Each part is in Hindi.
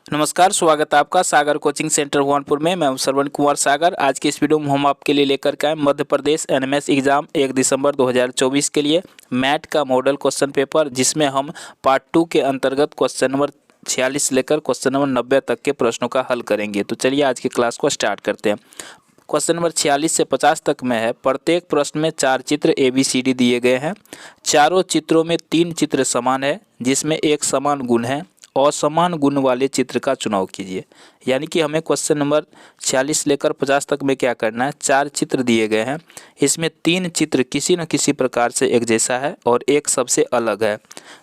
नमस्कार, स्वागत है आपका सागर कोचिंग सेंटर भुवनपुर में। मैं हूं श्रवण कुमार सागर। आज की इस वीडियो में हम आपके लिए लेकर के आए मध्य प्रदेश एनएमएस एग्जाम 1 दिसंबर 2024 के लिए मैट का मॉडल क्वेश्चन पेपर, जिसमें हम पार्ट 2 के अंतर्गत क्वेश्चन नंबर 46 लेकर क्वेश्चन नंबर 90 तक के प्रश्नों का हल करेंगे। तो चलिए आज की क्लास को स्टार्ट करते हैं। क्वेश्चन नंबर 46 से 50 तक में है। प्रत्येक प्रश्न में 4 चित्र ABCD दिए गए हैं। चारों चित्रों में 3 चित्र समान है, जिसमें एक समान गुण है। असमान गुण वाले चित्र का चुनाव कीजिए। यानी कि हमें क्वेश्चन नंबर 46 लेकर 50 तक में क्या करना है, 4 चित्र दिए गए हैं। इसमें 3 चित्र किसी न किसी प्रकार से एक जैसा है और एक सबसे अलग है।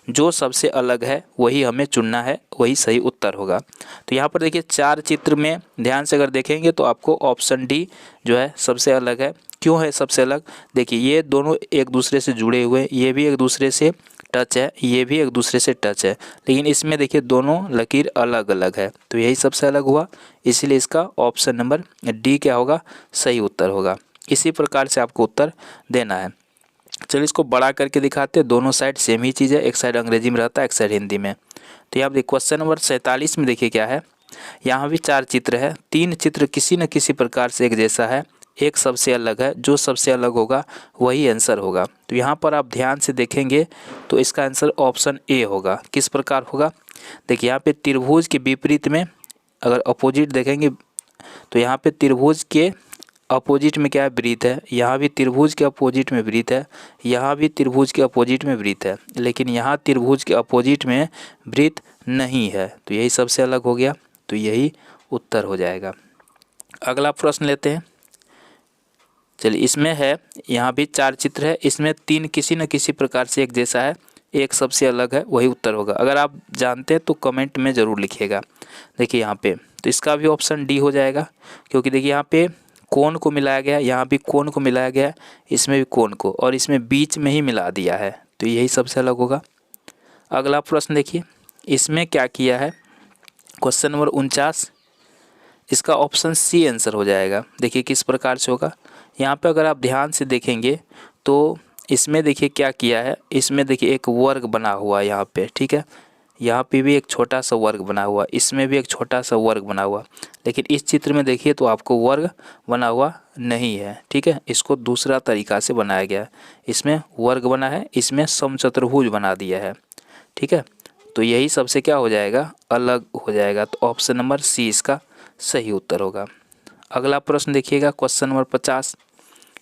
जो सबसे अलग है वही हमें चुनना है, वही सही उत्तर होगा। तो यहाँ पर देखिए 4 चित्र में ध्यान से अगर देखेंगे तो आपको ऑप्शन डी जो है सबसे अलग है। क्यों है सबसे अलग? देखिए ये दोनों एक दूसरे से जुड़े हुए, ये भी एक दूसरे से टच है, ये भी एक दूसरे से टच है, लेकिन इसमें देखिए दोनों लकीर अलग अलग है, तो यही सबसे अलग हुआ। इसीलिए इसका ऑप्शन नंबर डी क्या होगा, सही उत्तर होगा। इसी प्रकार से आपको उत्तर देना है। चलिए इसको बड़ा करके दिखाते हैं। दोनों साइड सेम ही चीज़ है, एक साइड अंग्रेजी में रहता है, एक साइड हिंदी में। तो यहाँ देखिए क्वेश्चन नंबर 47 में देखिए क्या है, यहाँ भी 4 चित्र है। 3 चित्र किसी न किसी प्रकार से एक जैसा है, एक सबसे अलग है। जो सबसे अलग होगा वही आंसर होगा। तो यहाँ पर आप ध्यान से देखेंगे तो इसका आंसर ऑप्शन ए होगा। किस प्रकार होगा? देखिए यहाँ पे त्रिभुज के विपरीत में अगर अपोजिट देखेंगे तो यहाँ पे त्रिभुज के अपोजिट में क्या है, वृत्त है। यहाँ भी त्रिभुज के अपोजिट में वृत्त है, यहाँ भी त्रिभुज के अपोजिट में वृत्त है, लेकिन यहाँ त्रिभुज के अपोजिट में वृत्त नहीं है। तो यही सबसे अलग हो गया, तो यही उत्तर हो जाएगा। अगला प्रश्न लेते हैं। चलिए इसमें है, यहाँ भी 4 चित्र है। इसमें 3 किसी न किसी प्रकार से एक जैसा है, एक सबसे अलग है, वही उत्तर होगा। अगर आप जानते हैं तो कमेंट में ज़रूर लिखिएगा। देखिए यहाँ पे तो इसका भी ऑप्शन डी हो जाएगा, क्योंकि देखिए यहाँ पे कोण को मिलाया गया, यहाँ भी कोण को मिलाया गया, इसमें भी कोण को, और इसमें बीच में ही मिला दिया है, तो यही सबसे अलग होगा। अगला प्रश्न देखिए, इसमें क्या किया है, क्वेश्चन नंबर 49, इसका ऑप्शन सी आंसर हो जाएगा। देखिए किस प्रकार से होगा। यहाँ पे अगर आप ध्यान से देखेंगे तो इसमें देखिए क्या किया है, इसमें देखिए एक वर्ग बना हुआ है यहाँ पे, ठीक है। यहाँ पे भी एक छोटा सा वर्ग बना हुआ, इसमें भी एक छोटा सा वर्ग बना हुआ, लेकिन इस चित्र में देखिए तो आपको वर्ग बना हुआ नहीं है, ठीक है। इसको दूसरा तरीका से बनाया गया है। इसमें वर्ग बना है, इसमें समचतुर्भुज बना दिया है, ठीक है। तो यही सबसे क्या हो जाएगा, अलग हो जाएगा। तो ऑप्शन नंबर सी इसका सही उत्तर होगा। अगला प्रश्न देखिएगा, क्वेश्चन नंबर 50,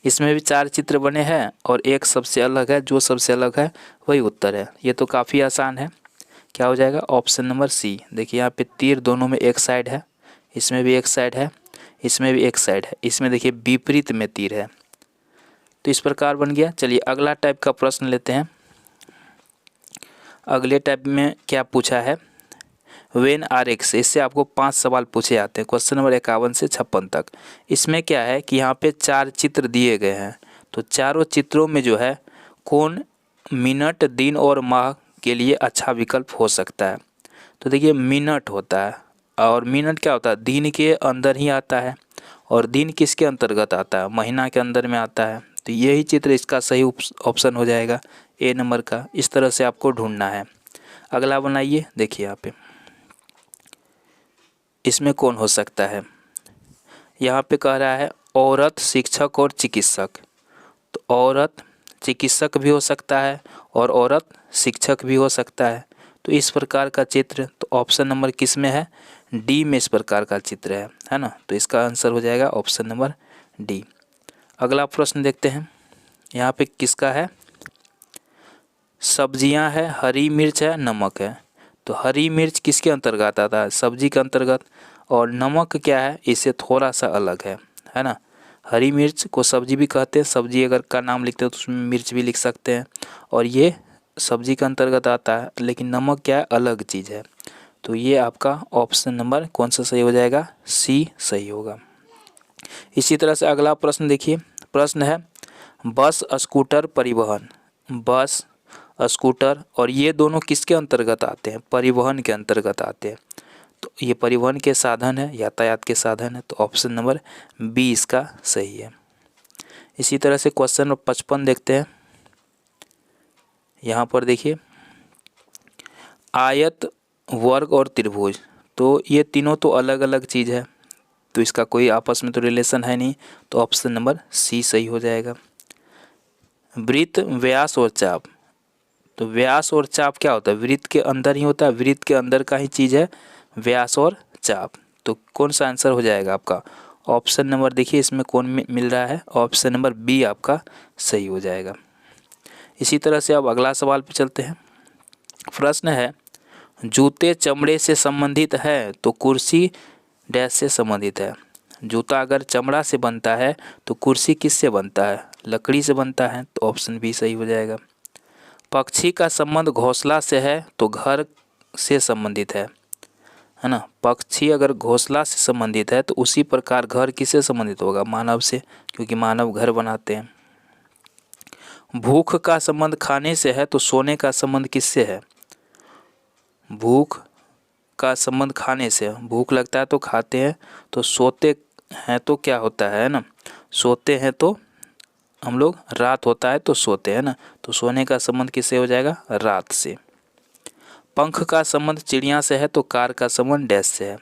इसमें भी 4 चित्र बने हैं और एक सबसे अलग है। जो सबसे अलग है वही उत्तर है। ये तो काफ़ी आसान है। क्या हो जाएगा, ऑप्शन नंबर सी। देखिए यहाँ पे तीर दोनों में एक साइड है, इसमें भी एक साइड है, इसमें भी एक साइड है, इसमें देखिए विपरीत में तीर है, तो इस प्रकार बन गया। चलिए अगला टाइप का प्रश्न लेते हैं। अगले टाइप में क्या पूछा है, वेन आर एक्स, इससे आपको 5 सवाल पूछे जाते हैं, क्वेश्चन नंबर 51 से 56 तक। इसमें क्या है कि यहाँ पे 4 चित्र दिए गए हैं, तो चारों चित्रों में जो है कौन मिनट, दिन और माह के लिए अच्छा विकल्प हो सकता है। तो देखिए मिनट होता है, और मिनट क्या होता है, दिन के अंदर ही आता है, और दिन किसके अंतर्गत आता है, महीना के अंदर में आता है। तो यही चित्र इसका सही ऑप्शन हो जाएगा, ए नंबर का। इस तरह से आपको ढूंढना है। अगला बनाइए, देखिए यहाँ पे इसमें कौन हो सकता है। यहाँ पे कह रहा है औरत, शिक्षक और चिकित्सक। तो औरत चिकित्सक भी हो सकता है और औरत शिक्षक भी हो सकता है। तो इस प्रकार का चित्र, तो ऑप्शन नंबर किस में है, डी में इस प्रकार का चित्र है ना। तो इसका आंसर हो जाएगा ऑप्शन नंबर डी। अगला प्रश्न देखते हैं। यहाँ पे किसका है, सब्जियां है, हरी मिर्च है, नमक है। तो हरी मिर्च किसके अंतर्गत आता है, सब्जी के अंतर्गत, और नमक क्या है, इससे थोड़ा सा अलग है ना। हरी मिर्च को सब्जी भी कहते हैं, सब्जी अगर का नाम लिखते हो तो उसमें मिर्च भी लिख सकते हैं, और ये सब्जी के अंतर्गत आता है, लेकिन नमक क्या है, अलग चीज़ है। तो ये आपका ऑप्शन नंबर कौन सा सही हो जाएगा, सी सही होगा। इसी तरह से अगला प्रश्न देखिए। प्रश्न है बस, स्कूटर, परिवहन। बस, स्कूटर, और ये दोनों किसके अंतर्गत आते हैं, परिवहन के अंतर्गत आते हैं। तो ये परिवहन के साधन है, यातायात के साधन है। तो ऑप्शन नंबर बी इसका सही है। इसी तरह से क्वेश्चन नंबर 55 देखते हैं। यहाँ पर देखिए आयत, वर्ग और त्रिभुज। तो ये तीनों तो अलग अलग चीज़ है, तो इसका कोई आपस में तो रिलेशन है नहीं, तो ऑप्शन नंबर सी सही हो जाएगा। वृत्त, व्यास और चाप, तो व्यास और चाप क्या होता है, वृत्त के अंदर ही होता है, वृत्त के अंदर का ही चीज़ है व्यास और चाप। तो कौन सा आंसर हो जाएगा आपका, ऑप्शन नंबर देखिए इसमें कौन मिल रहा है, ऑप्शन नंबर बी आपका सही हो जाएगा। इसी तरह से अब अगला सवाल पे चलते हैं। प्रश्न है, जूते चमड़े से संबंधित है तो कुर्सी डैश से संबंधित है। जूता अगर चमड़ा से बनता है तो कुर्सी किससे बनता है, लकड़ी से बनता है, तो ऑप्शन बी सही हो जाएगा। पक्षी का संबंध घोंसला से है तो घर से संबंधित है ना। पक्षी अगर घोंसला से संबंधित है तो उसी प्रकार घर किससे संबंधित होगा, मानव से, क्योंकि मानव घर बनाते हैं। भूख का संबंध खाने से है तो सोने का संबंध किससे है, भूख का संबंध खाने से, भूख लगता है तो खाते हैं, तो सोते हैं तो क्या होता है ना, सोते हैं तो हम लोग, रात होता है तो सोते हैं ना, तो सोने का संबंध किससे हो जाएगा, रात से। पंख का संबंध चिड़िया से है तो कार का संबंध डैश से है,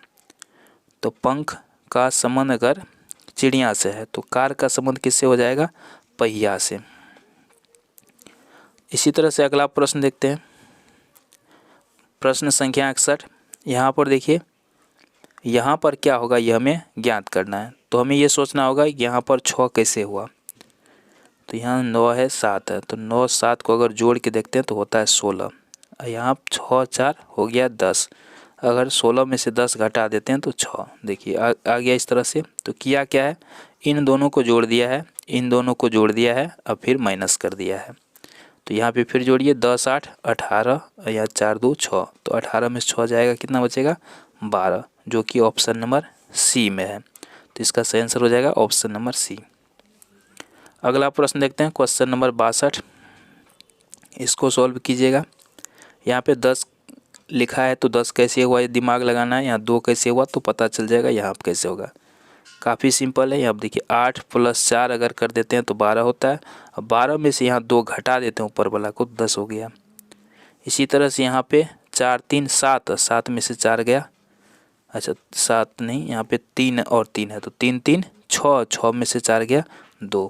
तो पंख का संबंध अगर चिड़िया से है तो कार का संबंध किससे हो जाएगा, पहिया से। इसी तरह से अगला प्रश्न देखते हैं, प्रश्न संख्या 61। यहाँ पर देखिए, यहाँ पर क्या होगा ये हमें ज्ञात करना है, तो हमें ये सोचना होगा कि यहाँ पर 6 कैसे हुआ। तो यहाँ 9 है 7 है, तो 9 7 को अगर जोड़ के देखते हैं तो होता है 16। यहाँ 6 4 हो गया 10, अगर 16 में से 10 घटा देते हैं तो 6। देखिए आ गया इस तरह से। तो किया क्या है, इन दोनों को जोड़ दिया है, इन दोनों को जोड़ दिया है, अब फिर माइनस कर दिया है। तो यहाँ पे फिर जोड़िए 10 8 18, या 4 2 6, तो 18 में से 6 जाएगा, कितना बचेगा 12, जो कि ऑप्शन नंबर सी में है। तो इसका सही आंसर हो जाएगा ऑप्शन नंबर सी। अगला प्रश्न देखते हैं, क्वेश्चन नंबर 62। इसको सॉल्व कीजिएगा। यहाँ पे 10 लिखा है तो 10 कैसे हुआ ये दिमाग लगाना है, यहाँ 2 कैसे हुआ तो पता चल जाएगा यहाँ पे कैसे होगा। काफ़ी सिंपल है। यहाँ पर देखिए 8 + 4 अगर कर देते हैं तो 12 होता है। अब 12 में से यहाँ 2 घटा देते हैं ऊपर वाला को, 10 हो गया। इसी तरह से यहाँ पे 4 3 7, 7 में से 4 गया, अच्छा 7 नहीं, यहाँ पे 3 और 3 है, तो 3 3 6, 6 में से 4 गया 2।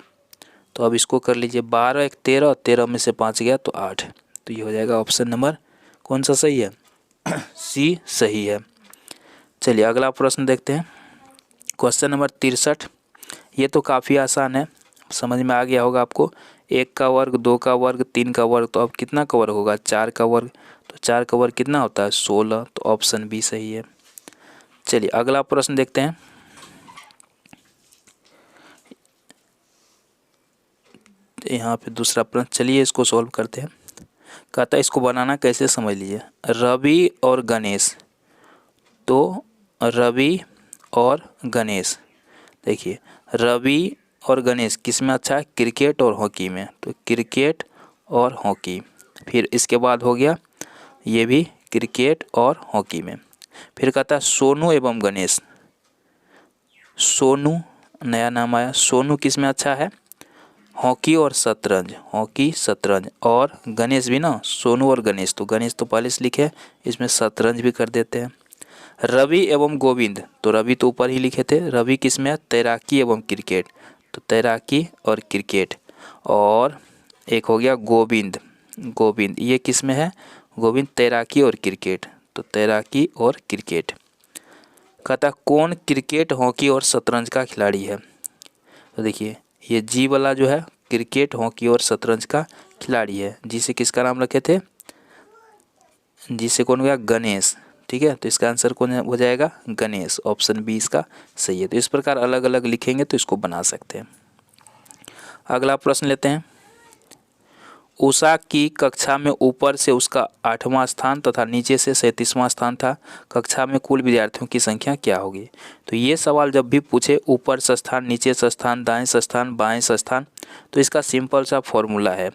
तो अब इसको कर लीजिए 12 1 13, 13 में से 5 गया तो 8। तो ये हो जाएगा ऑप्शन नंबर कौन सा सही है, सी सही है। चलिए अगला प्रश्न देखते हैं, क्वेश्चन नंबर 63। ये तो काफ़ी आसान है, समझ में आ गया होगा आपको। 1 का वर्ग, 2 का वर्ग, 3 का वर्ग, तो अब कितना का वर्ग होगा, 4 का वर्ग, तो 4 का वर्ग कितना होता है 16, तो ऑप्शन बी सही है। चलिए अगला प्रश्न देखते हैं, यहाँ पे दूसरा प्रश्न, चलिए इसको सॉल्व करते हैं। कहता है इसको बनाना कैसे समझ लीजिए। रवि और गणेश, तो रवि और गणेश, देखिए रवि और गणेश किस में अच्छा है, क्रिकेट और हॉकी में, तो क्रिकेट और हॉकी। फिर इसके बाद हो गया ये भी क्रिकेट और हॉकी में। फिर कहता है सोनू एवं गणेश, सोनू नया नाम आया, सोनू किस में अच्छा है, हॉकी और शतरंज, हॉकी शतरंज, और गणेश भी ना, सोनू और गणेश, तो गणेश तो पहले से लिखे, इसमें शतरंज भी कर देते हैं। रवि एवं गोविंद, तो रवि तो ऊपर ही लिखे थे, रवि किस में है, तैराकी एवं क्रिकेट, तो तैराकी और क्रिकेट। और एक हो गया गोविंद, गोविंद ये किस में है, गोविंद तैराकी और क्रिकेट, तो तैराकी और क्रिकेट। कहता कौन क्रिकेट, हॉकी और शतरंज का खिलाड़ी है, तो देखिए ये जी वाला जो है क्रिकेट, हॉकी और शतरंज का खिलाड़ी है, जिसे किसका नाम रखे थे, जिसे कौन हो गया गणेश, ठीक है। तो इसका आंसर कौन हो जाएगा, गणेश, ऑप्शन बी इसका सही है। तो इस प्रकार अलग अलग लिखेंगे तो इसको बना सकते हैं। अगला प्रश्न लेते हैं, उषा की कक्षा में ऊपर से उसका 8वां स्थान तथा नीचे से 37वां स्थान था, कक्षा में कुल विद्यार्थियों की संख्या क्या होगी। तो ये सवाल जब भी पूछे ऊपर से स्थान, नीचे से स्थान, दाएं से स्थान, बाएं से स्थान, तो इसका सिंपल सा फॉर्मूला है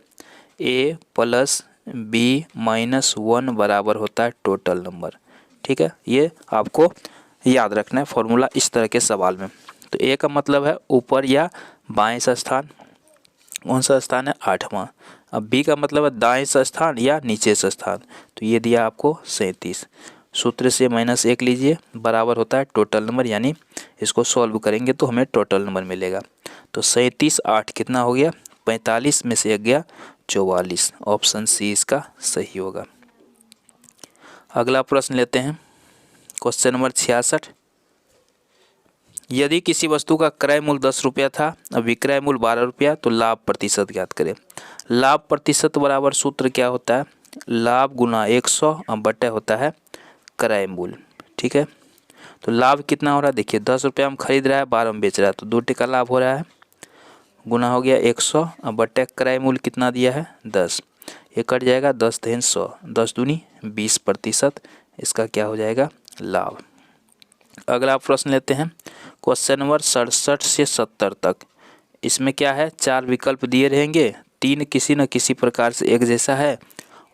a + b - 1 बराबर होता है टोटल नंबर, ठीक है। ये आपको याद रखना है फॉर्मूला इस तरह के सवाल में। तो a का मतलब है ऊपर या बाएं से स्थान, कौन सा स्थान है 8वां। अब बी का मतलब है दाएं से स्थान या नीचे से स्थान, तो ये दिया आपको 37। सूत्र से -1 लीजिए, बराबर होता है टोटल नंबर, यानी इसको सॉल्व करेंगे तो हमें टोटल नंबर मिलेगा। तो 37 8 कितना हो गया, 45 में से 1 गया 44। ऑप्शन सी इसका सही होगा। अगला प्रश्न लेते हैं, क्वेश्चन नंबर 66। यदि किसी वस्तु का क्रय मूल्य 10 रुपया था और विक्रय मूल्य 12 रुपया, तो लाभ प्रतिशत ज्ञात करें। लाभ प्रतिशत बराबर सूत्र क्या होता है, लाभ गुना 100 और बटा होता है क्रय मूल्य। ठीक है, तो लाभ कितना हो रहा है, देखिए 10 रुपया हम खरीद रहा है, 12 में बेच रहा है, तो 2 टका लाभ हो रहा है, गुना हो गया 100 और बटा क्रय मूल्य कितना दिया है 10, ये कट जाएगा 10 3 100, 10 दूनी 20%, इसका क्या हो जाएगा लाभ। अगला प्रश्न लेते हैं, क्वेश्चन नंबर 67 से 70 तक। इसमें क्या है, 4 विकल्प दिए रहेंगे, 3 किसी न किसी प्रकार से एक जैसा है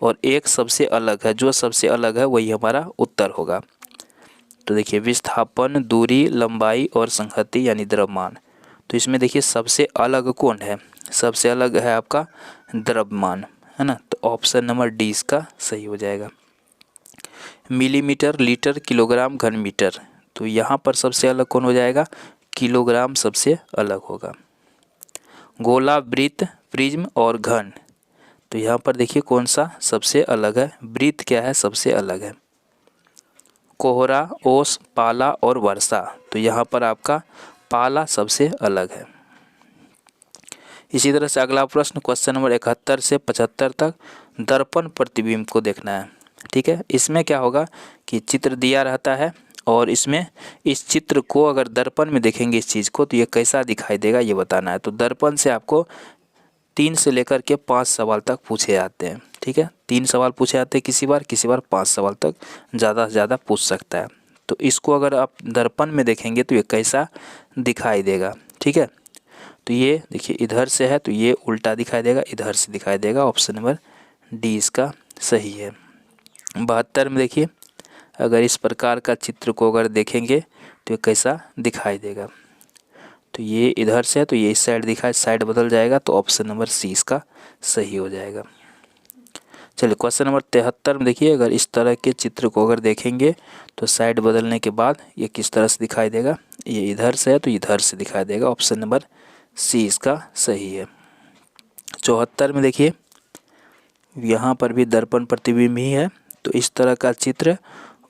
और एक सबसे अलग है, जो सबसे अलग है वही हमारा उत्तर होगा। तो देखिए विस्थापन, दूरी, लंबाई और संहति यानी द्रव्यमान। तो इसमें देखिए सबसे अलग कौन है, सबसे अलग है आपका द्रव्यमान, है ना, तो ऑप्शन नंबर डी इसका सही हो जाएगा। मिलीमीटर, लीटर, किलोग्राम, घन मीटर, तो यहाँ पर सबसे अलग कौन हो जाएगा, किलोग्राम सबसे अलग होगा। गोला, वृत्त, प्रिज्म और घन, तो यहाँ पर देखिए कौन सा सबसे अलग है, वृत्त क्या है सबसे अलग है। कोहरा, ओस, पाला और वर्षा, तो यहाँ पर आपका पाला सबसे अलग है। इसी तरह से अगला प्रश्न क्वेश्चन नंबर 71 से 75 तक, दर्पण प्रतिबिंब को देखना है। ठीक है, इसमें क्या होगा कि चित्र दिया रहता है और इसमें इस चित्र को अगर दर्पण में देखेंगे इस चीज़ को तो ये कैसा दिखाई देगा ये बताना है। तो दर्पण से आपको 3 से लेकर के 5 सवाल तक पूछे जाते हैं। ठीक है, 3 सवाल पूछे जाते हैं किसी बार 5 सवाल तक ज़्यादा से ज़्यादा पूछ सकता है। तो इसको अगर आप दर्पण में देखेंगे तो ये कैसा दिखाई देगा। ठीक है, तो ये देखिए इधर से है तो ये उल्टा दिखाई देगा, इधर से दिखाई देगा, ऑप्शन नंबर डी इसका सही है। 72 में देखिए अगर इस प्रकार का चित्र को अगर देखेंगे तो ये कैसा दिखाई देगा, तो ये इधर से है तो ये इस साइड दिखाई, साइड बदल जाएगा, तो ऑप्शन नंबर सी इसका सही हो जाएगा। चलिए क्वेश्चन नंबर 73 में देखिए अगर इस तरह के चित्र को अगर देखेंगे तो साइड बदलने के बाद ये किस तरह से दिखाई देगा, ये इधर से है तो इधर से दिखाई देगा, ऑप्शन नंबर सी इसका सही है। 74 में देखिए यहाँ पर भी दर्पण प्रतिबिंब ही है, तो इस तरह का चित्र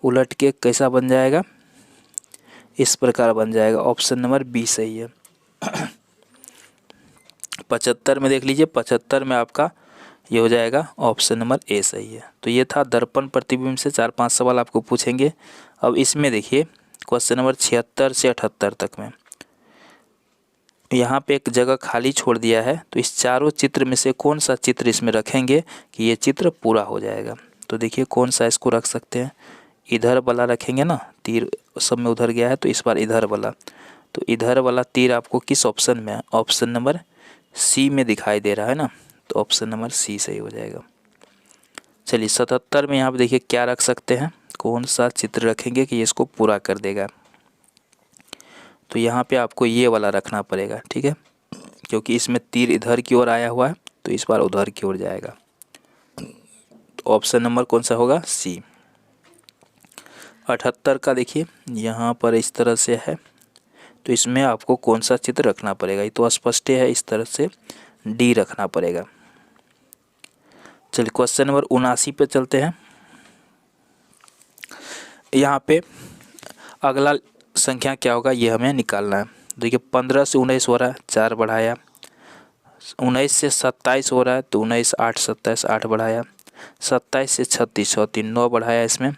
उलट के कैसा बन जाएगा, इस प्रकार बन जाएगा, ऑप्शन नंबर बी सही है। 75 में देख लीजिए, 75 में आपका ये हो जाएगा ऑप्शन नंबर ए सही है। तो ये था दर्पण प्रतिबिंब से 4-5 सवाल आपको पूछेंगे। अब इसमें देखिए क्वेश्चन नंबर 76 से 78 तक में यहाँ पे एक जगह खाली छोड़ दिया है, तो इस चारों चित्र में से कौन सा चित्र इसमें रखेंगे कि ये चित्र पूरा हो जाएगा। तो देखिए कौन सा इसको रख सकते हैं, इधर वाला रखेंगे ना, तीर सब में उधर गया है तो इस बार इधर वाला, तो इधर वाला तीर आपको किस ऑप्शन में है, ऑप्शन नंबर सी में दिखाई दे रहा है ना, तो ऑप्शन नंबर सी सही हो जाएगा। चलिए 77 में यहाँ पे देखिए क्या रख सकते हैं, कौन सा चित्र रखेंगे कि इसको पूरा कर देगा, तो यहाँ पे आपको ये वाला रखना पड़ेगा। ठीक है, क्योंकि इसमें तीर इधर की ओर आया हुआ है तो इस बार उधर की ओर जाएगा, तो ऑप्शन नंबर कौन सा होगा सी। 78 का देखिए यहाँ पर इस तरह से है, तो इसमें आपको कौन सा चित्र रखना पड़ेगा, ये तो स्पष्ट है, इस तरह से डी रखना पड़ेगा। चलिए क्वेश्चन नंबर 79 पे चलते हैं। यहाँ पे अगला संख्या क्या होगा ये हमें निकालना है। देखिए 15 से 19 हो रहा है, 4 बढ़ाया, 19 से 27 हो रहा है तो 19 8 27 8 बढ़ाया, 27 से 36 34 9 बढ़ाया इसमें,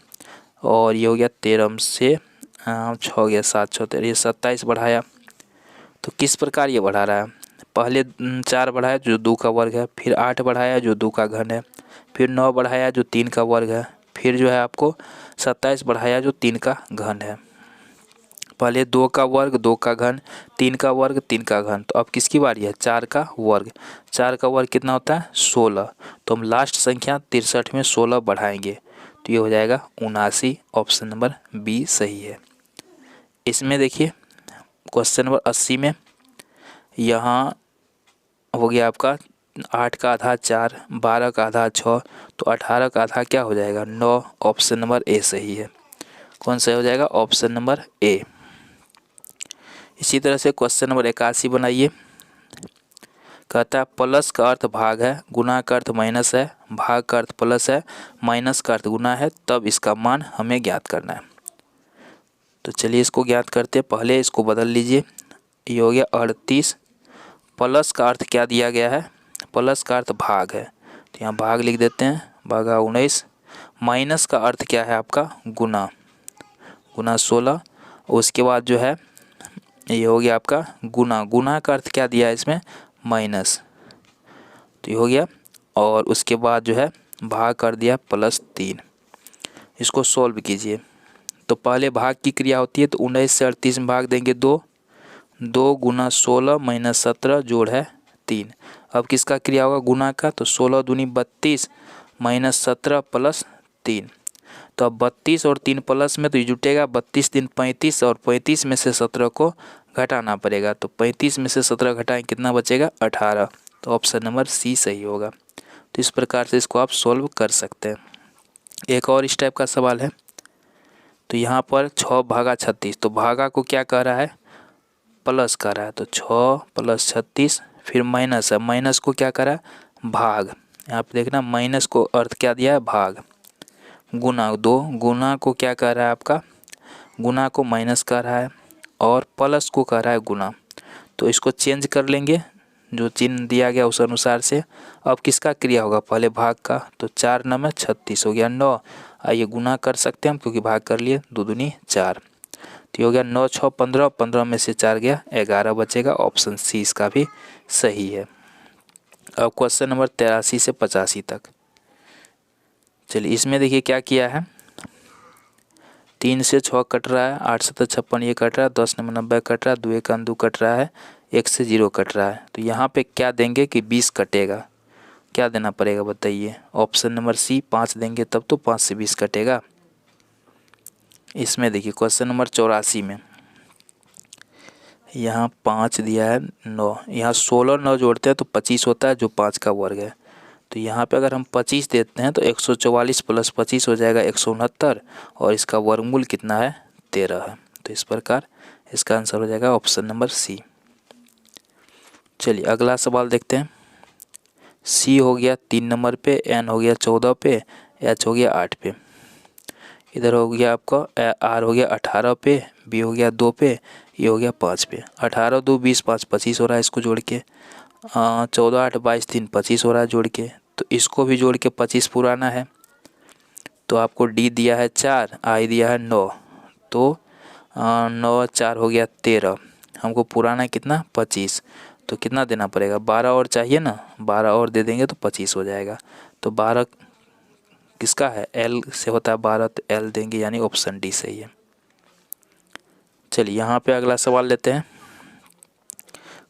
और ये हो गया 13 से 6 हो गया 7 6 13, ये 27 बढ़ाया। तो किस प्रकार ये बढ़ा रहा है, पहले 4 बढ़ाया जो 2 का वर्ग है, फिर 8 बढ़ाया जो 2 का घन है, फिर 9 बढ़ाया जो 3 का वर्ग है, फिर जो है आपको 27 बढ़ाया जो 3 का घन है। पहले 2 का वर्ग 2 का घन, 3 का वर्ग 3 का घन, तो अब किसकी बारी है 4 का वर्ग। 4 का वर्ग कितना होता है 16, तो हम लास्ट संख्या 63 में 16 बढ़ाएंगे तो ये हो जाएगा 79, ऑप्शन नंबर बी सही है। इसमें देखिए क्वेश्चन नंबर 80 में यहाँ हो गया आपका 8 का आधा 4, 12 का आधा 6, तो 18 का आधा क्या हो जाएगा 9, ऑप्शन नंबर ए सही है। कौन सा हो जाएगा? Option number A. इसी तरह से क्वेश्चन नंबर 81 बनाइए। कहता है प्लस का अर्थ भाग है, गुना का अर्थ माइनस है, भाग का अर्थ प्लस है, माइनस का अर्थ गुना है, तब इसका मान हमें ज्ञात करना है। तो चलिए इसको ज्ञात करते हैं। पहले इसको बदल लीजिए। ये हो गया 38। प्लस का अर्थ क्या दिया गया है? प्लस का अर्थ भाग है, तो यहाँ भाग लिख देते हैं, भागा 19। माइनस का अर्थ क्या है आपका? गुना, गुना 16। उसके बाद जो है ये हो गया आपका गुना, गुना का अर्थ क्या दिया है इसमें? माइनस, तो ये हो गया। और उसके बाद जो है भाग कर दिया +3। इसको सॉल्व कीजिए। तो पहले भाग की क्रिया होती है, तो 19 से 38 में भाग देंगे 2, 2 गुना 16 माइनस 17 जोड़ है 3। अब किसका क्रिया होगा? गुना का, तो 16 दूनी 32 माइनस 17 प्लस 3। तो अब 32 और 3 प्लस में तो ये जुटेगा, 32 3 35 और 35 में से 17 को घटाना पड़ेगा। तो 35 में से 17 घटाएं, कितना बचेगा? 18। तो ऑप्शन नंबर सी सही होगा। तो इस प्रकार से इसको आप सॉल्व कर सकते हैं। एक और इस टाइप का सवाल है। तो यहाँ पर 6 भागा 36, तो भागा को क्या कह रहा है? प्लस कर रहा है, तो 6 + 36, फिर माइनस है, माइनस को क्या करा? भाग। यहाँ पे देखना माइनस को अर्थ क्या दिया है? भाग। गुना 2, गुना को क्या कर रहा है आपका? गुना को माइनस कर रहा है, और प्लस को कर रहा है गुना। तो इसको चेंज कर लेंगे, जो चिन्ह दिया गया उस अनुसार से। अब किसका क्रिया होगा? पहले भाग का, तो 4 9 में 36 हो गया 9। आइए गुना कर सकते हैं हम, क्योंकि भाग कर लिए, 2 दूनी 4। तो ये हो गया 9 6 15, 15 में से 4 गया 11 बचेगा। ऑप्शन सी इसका भी सही है। अब क्वेश्चन नंबर 83 से 85 तक। चलिए इसमें देखिए क्या किया है। 3 से 6 कट रहा है, 8 7 56 ये कट रहा है, 10 9 90 कट रहा है, 2 1 2 कट रहा है, 1 से 0 कट रहा है। तो यहाँ पे क्या देंगे कि 20 कटेगा? क्या देना पड़ेगा बताइए? ऑप्शन नंबर सी 5 देंगे, तब तो 5 से 20 कटेगा। इसमें देखिए क्वेश्चन नंबर 84 में यहाँ 5 दिया है 9, यहाँ 16 9 जोड़ते हैं तो 25 होता है, जो 5 का वर्ग है। तो यहाँ पे अगर हम 25 देते हैं तो 144 + 25 हो जाएगा 169, और इसका वर्गमूल कितना है? 13 है। तो इस प्रकार इसका आंसर हो जाएगा ऑप्शन नंबर सी। चलिए अगला सवाल देखते हैं। सी हो गया 3 नंबर पे, एन हो गया 14 पे, एच हो गया 8 पे। इधर हो गया आपका आर हो गया 18 पे, बी हो गया 2 पे, ये हो गया 5 पे। 18 2 20 5 25 हो रहा है, इसको जोड़ के 14 8 22 3 25 हो रहा है जोड़ के। तो इसको भी जोड़ के 25 पुराना है। तो आपको डी दिया है 4, आई दिया है 9, तो 9 4 हो गया 13, हमको पुराना कितना? 25। तो कितना देना पड़ेगा? 12 और चाहिए ना, 12 और दे देंगे तो 25 हो जाएगा। तो 12 किसका है? एल से होता है 12, तो एल देंगे, यानी ऑप्शन डी सही है। चलिए यहाँ पे अगला सवाल लेते हैं।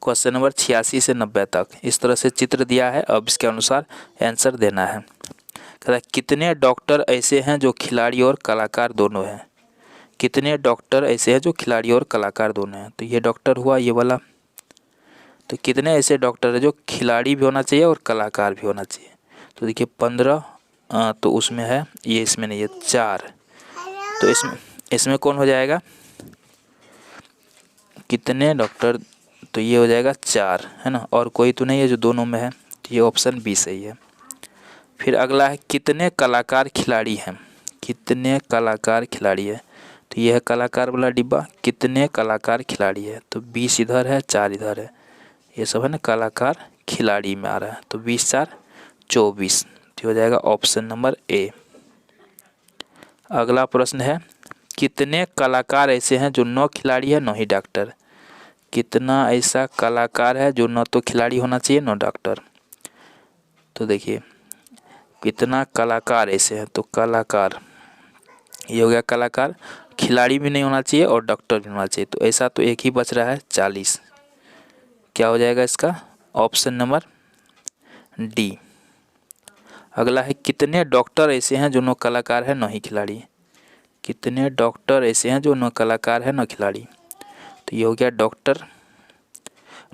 क्वेश्चन नंबर 86 से 90 तक इस तरह से चित्र दिया है। अब इसके अनुसार आंसर देना है। कहता है कितने डॉक्टर ऐसे हैं जो खिलाड़ी और कलाकार दोनों हैं? कितने डॉक्टर ऐसे हैं जो खिलाड़ी और कलाकार दोनों हैं? तो ये डॉक्टर हुआ ये वाला। तो कितने ऐसे डॉक्टर हैं जो खिलाड़ी भी होना चाहिए और कलाकार भी होना चाहिए? तो देखिए 15, तो उसमें है, ये इसमें नहीं है 4। तो इसमें कौन हो जाएगा? कितने डॉक्टर, तो ये हो जाएगा 4, है ना, और कोई तो नहीं है जो दोनों में है, तो ये ऑप्शन बी सही है। फिर अगला है कितने कलाकार खिलाड़ी हैं? कितने कलाकार खिलाड़ी है? तो ये है कलाकार वाला डिब्बा, कितने कलाकार खिलाड़ी है? तो 20 इधर है, 4 इधर है, ये सब है ना कलाकार खिलाड़ी में आ रहा है। तो 20 4 24, तो हो जाएगा ऑप्शन नंबर ए। अगला प्रश्न है कितने कलाकार ऐसे हैं जो 9 खिलाड़ी है 9 ही डॉक्टर? कितना ऐसा कलाकार है जो न तो खिलाड़ी होना चाहिए न डॉक्टर? तो देखिए कितना कलाकार ऐसे हैं, तो कलाकार ये हो गया कलाकार, खिलाड़ी भी नहीं होना चाहिए और डॉक्टर भी होना चाहिए। तो ऐसा तो एक ही बच रहा है 40। क्या हो जाएगा इसका? Option number D. अगला है कितने डॉक्टर ऐसे हैं जो न कलाकार है न ही खिलाड़ी? कितने डॉक्टर ऐसे हैं जो न कलाकार है न खिलाड़ी? तो ये हो गया डॉक्टर,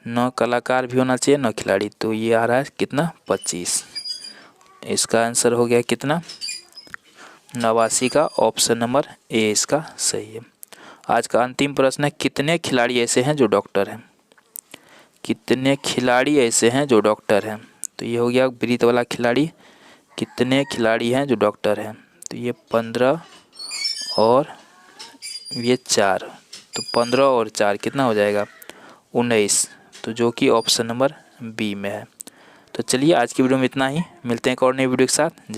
न कलाकार भी होना चाहिए न खिलाड़ी, तो ये आ रहा है कितना? 25। इसका आंसर हो गया कितना? 89 का ऑप्शन नंबर ए इसका सही है। आज का अंतिम प्रश्न है, कितने खिलाड़ी ऐसे हैं जो डॉक्टर हैं? कितने खिलाड़ी ऐसे हैं जो डॉक्टर हैं? तो ये हो गया वृत्त वाला खिलाड़ी। कितने खिलाड़ी हैं जो डॉक्टर हैं? तो ये 15 और ये 4, तो 15 और 4 कितना हो जाएगा? 19, तो जो कि ऑप्शन नंबर बी में है। तो चलिए आज की वीडियो में इतना ही, मिलते हैं एक और नई वीडियो के साथ।